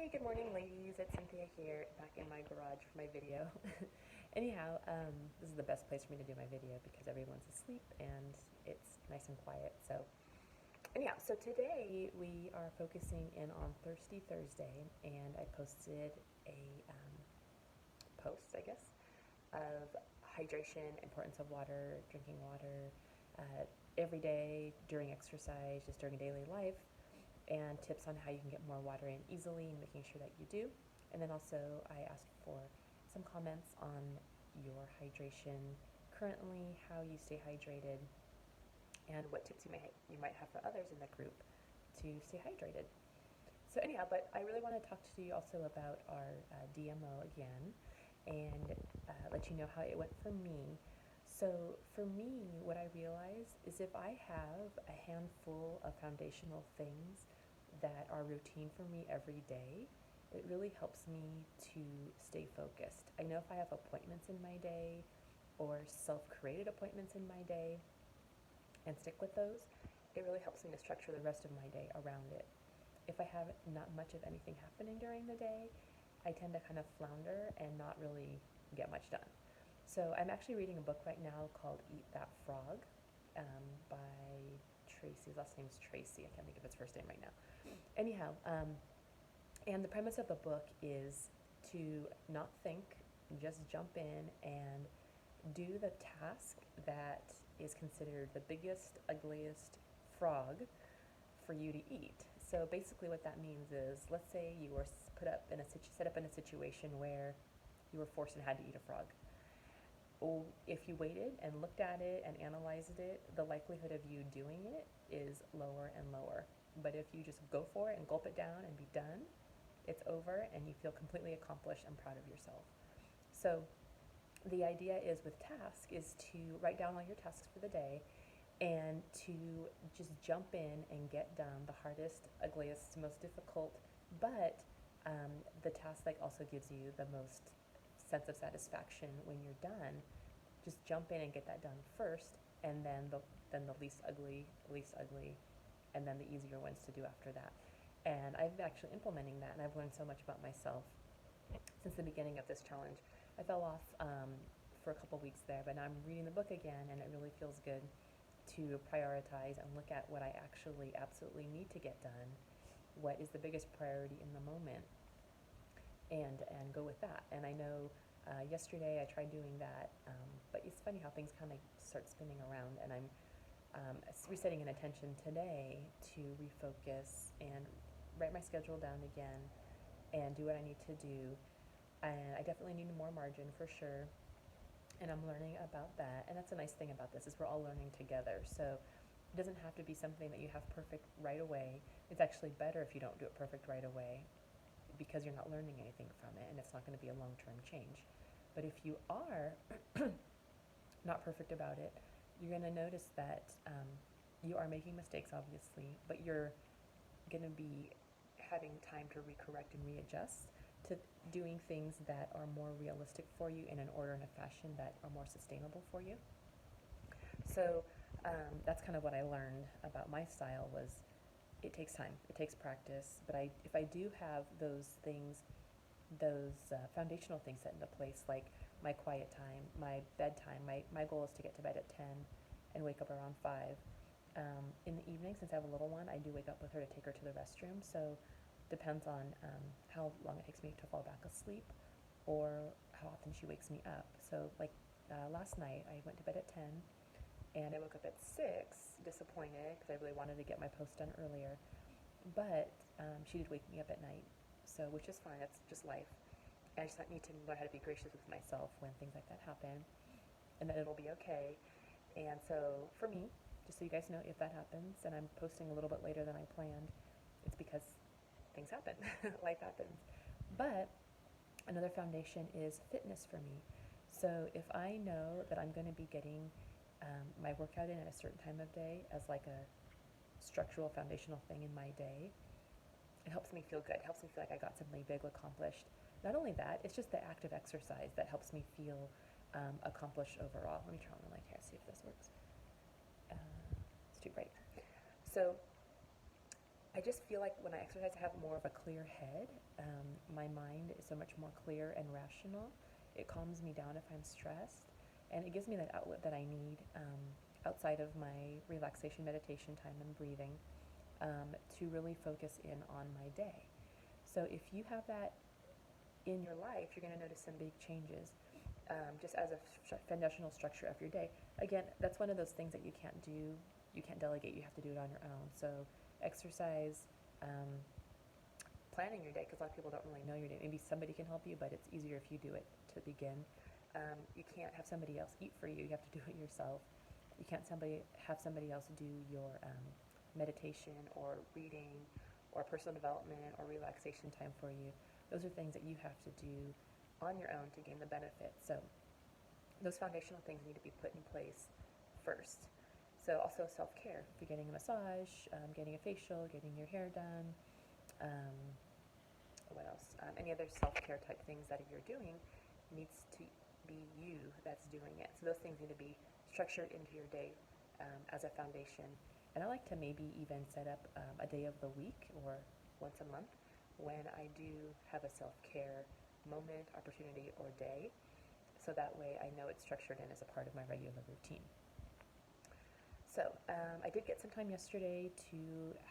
Hey, good morning, ladies. It's Cynthia here, back in my garage for my video. Anyhow, this is the best place for me to do my video because everyone's asleep and it's nice and quiet. So today we are focusing in on Thirsty Thursday, and I posted a post, I guess, of hydration, importance of water, drinking water every day during exercise, just during daily life, and tips on how you can get more water in easily and making sure that you do. And then also I asked for some comments on your hydration currently, how you stay hydrated, and what tips you might have for others in the group to stay hydrated. So anyhow, but I really want to talk to you also about our DMO again, and let you know how it went for me. So for me, what I realized is if I have a handful of foundational things that are routine for me every day, it really helps me to stay focused. I know if I have appointments in my day or self-created appointments in my day and stick with those, it really helps me to structure the rest of my day around it. If I have not much of anything happening during the day, I tend to kind of flounder and not really get much done. So I'm actually reading a book right now called Eat That Frog by Tracy. His last name is Tracy. I can't think of his first name right now. Anyhow, and the premise of the book is to not think, just jump in and do the task that is considered the biggest, ugliest frog for you to eat. So basically what that means is, let's say you were set up in a situation where you were forced and had to eat a frog. If you waited and looked at it and analyzed it, the likelihood of you doing it is lower and lower. But if you just go for it and gulp it down and be done, it's over and you feel completely accomplished and proud of yourself. So the idea is with task is to write down all your tasks for the day and to just jump in and get done the hardest, ugliest, most difficult, but the task like also gives you the most sense of satisfaction when you're done. Just jump in and get that done first, and then the least ugly, and then the easier ones to do after that. And I've actually implementing that, and I've learned so much about myself since the beginning of this challenge. I fell off for a couple weeks there, but now I'm reading the book again, and it really feels good to prioritize and look at what I actually absolutely need to get done, what is the biggest priority in the moment, and go with that. And I know yesterday I tried doing that, but it's funny how things kind of start spinning around, and I'm resetting an intention today to refocus and write my schedule down again and do what I need to do. And I definitely need more margin for sure, and I'm learning about that. And that's a nice thing about this, is we're all learning together. So it doesn't have to be something that you have perfect right away. It's actually better if you don't do it perfect right away, because you're not learning anything from it, and it's not going to be a long-term change. But if you are not perfect about it, you're going to notice that you are making mistakes, obviously, but you're going to be having time to recorrect and readjust to doing things that are more realistic for you in an order and a fashion that are more sustainable for you. So that's kind of what I learned about my style was it takes time, it takes practice, but if I do have those things, those foundational things set into place, like my quiet time, my bedtime, my goal is to get to bed at 10 and wake up around 5. In the evening, since I have a little one, I do wake up with her to take her to the restroom, so depends on how long it takes me to fall back asleep or how often she wakes me up. So like last night, I went to bed at 10, and I woke up at 6, disappointed, because I really wanted to get my post done earlier. But she did wake me up at night, so which is fine. That's just life. And I just need to learn how to be gracious with myself when things like that happen, and that it'll be okay. And so for me, just so you guys know, if that happens and I'm posting a little bit later than I planned, it's because things happen. Life happens. But another foundation is fitness for me. So if I know that I'm going to be getting my workout in at a certain time of day as like a structural foundational thing in my day, it helps me feel good. It helps me feel like I got something big accomplished. Not only that, it's just the act of exercise that helps me feel accomplished overall. Let me turn on the light here, see if this works. It's too bright. So I just feel like when I exercise, I have more of a clear head. My mind is so much more clear and rational. It calms me down if I'm stressed, and it gives me that outlet that I need outside of my relaxation, meditation time, and breathing to really focus in on my day. So if you have that in your life, you're going to notice some big changes just as a foundational structure of your day. Again, that's one of those things that you can't do, you can't delegate, you have to do it on your own. So exercise, planning your day, because a lot of people don't really know your day. Maybe somebody can help you, but it's easier if you do it to begin. You can't have somebody else eat for you. You have to do it yourself. You can't have somebody else do your meditation or reading or personal development or relaxation time for you. Those are things that you have to do on your own to gain the benefit. So those foundational things need to be put in place first. So also self-care. If you're getting a massage, getting a facial, getting your hair done, what else? Any other self-care type things that you're doing needs to be you that's doing it. So those things need to be structured into your day as a foundation. And I like to maybe even set up a day of the week or once a month when I do have a self-care moment, opportunity, or day. So that way I know it's structured in as a part of my regular routine. So I did get some time yesterday to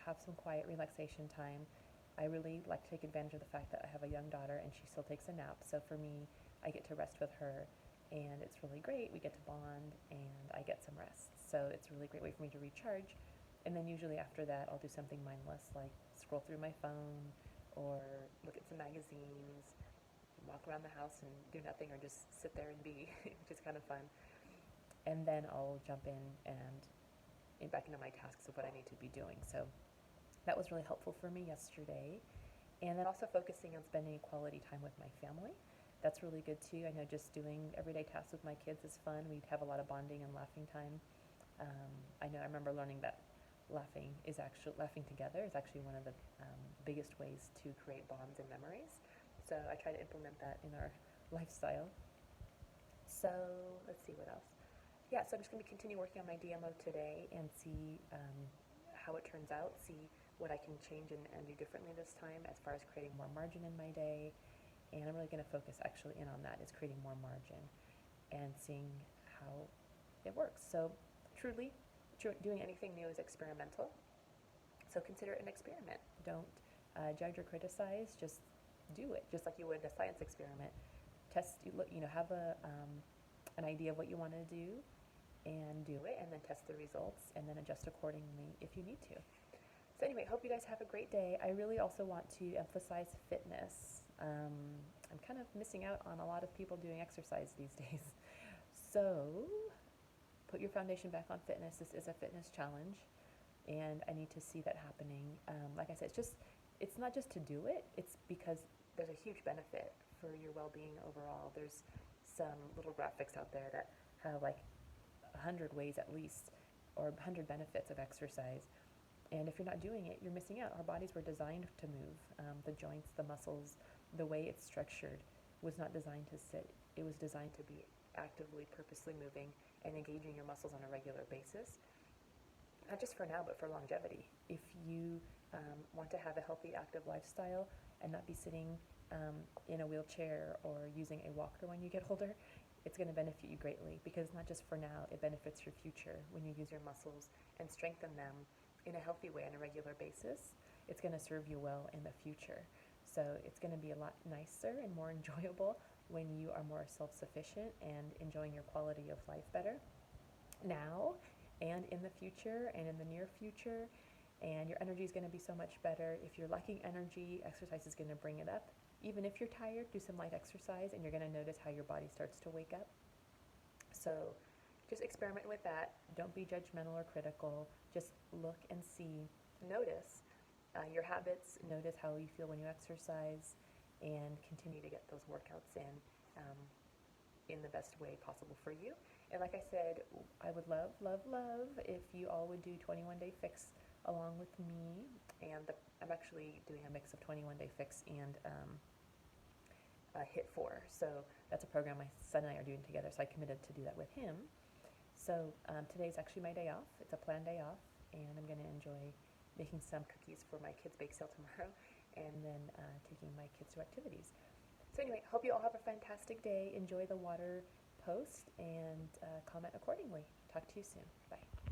have some quiet relaxation time. I really like to take advantage of the fact that I have a young daughter and she still takes a nap. So for me, I get to rest with her and it's really great. We get to bond and I get some rest. So it's a really great way for me to recharge. And then usually after that, I'll do something mindless like scroll through my phone or look at some magazines, walk around the house and do nothing or just sit there and be, which is kind of fun. And then I'll jump in and back into my tasks of what I need to be doing. So that was really helpful for me yesterday. And then also focusing on spending quality time with my family. That's really good too. I know just doing everyday tasks with my kids is fun. We'd have a lot of bonding and laughing time. I remember learning that laughing together is actually one of the biggest ways to create bonds and memories. So I try to implement that in our lifestyle. So let's see what else. Yeah, so I'm just going to continue working on my DMO today and see how it turns out, see what I can change and do differently this time as far as creating more margin in my day. And I'm really going to focus actually in on that, is creating more margin and seeing how it works. So truly, doing anything new is experimental. So consider it an experiment. Don't judge or criticize, just do it, just like you would a science experiment. Have an idea of what you want to do, and do it, and then test the results, and then adjust accordingly if you need to. So anyway, hope you guys have a great day. I really also want to emphasize fitness. I'm kind of missing out on a lot of people doing exercise these days. So put your foundation back on fitness. This is a fitness challenge, and I need to see that happening. Like I said, it's not just to do it, it's because there's a huge benefit for your well-being overall. There's some little graphics out there that have like 100 ways at least, or 100 benefits of exercise. And if you're not doing it, you're missing out. Our bodies were designed to move. The joints, the muscles, the way it's structured was not designed to sit. It was designed to be actively, purposely moving and engaging your muscles on a regular basis. Not just for now, but for longevity. If you want to have a healthy, active lifestyle and not be sitting in a wheelchair or using a walker when you get older, it's going to benefit you greatly, because not just for now, it benefits your future when you use your muscles and strengthen them in a healthy way on a regular basis. It's going to serve you well in the future. So it's going to be a lot nicer and more enjoyable when you are more self-sufficient and enjoying your quality of life better now and in the future and in the near future. And your energy is going to be so much better. If you're lacking energy, exercise is going to bring it up. Even if you're tired, do some light exercise and you're going to notice how your body starts to wake up. So just experiment with that. Don't be judgmental or critical. Just look and see, notice your habits, notice how you feel when you exercise, and continue to get those workouts in the best way possible for you. And like I said, I would love, love, love if you all would do 21-Day Fix along with me. And I'm actually doing a mix of 21-Day Fix and HIT 4. So that's a program my son and I are doing together, so I committed to do that with him. So today's actually my day off. It's a planned day off, and I'm going to enjoy making some cookies for my kids' bake sale tomorrow, and then taking my kids to activities. So anyway, hope you all have a fantastic day. Enjoy the water post and comment accordingly. Talk to you soon. Bye.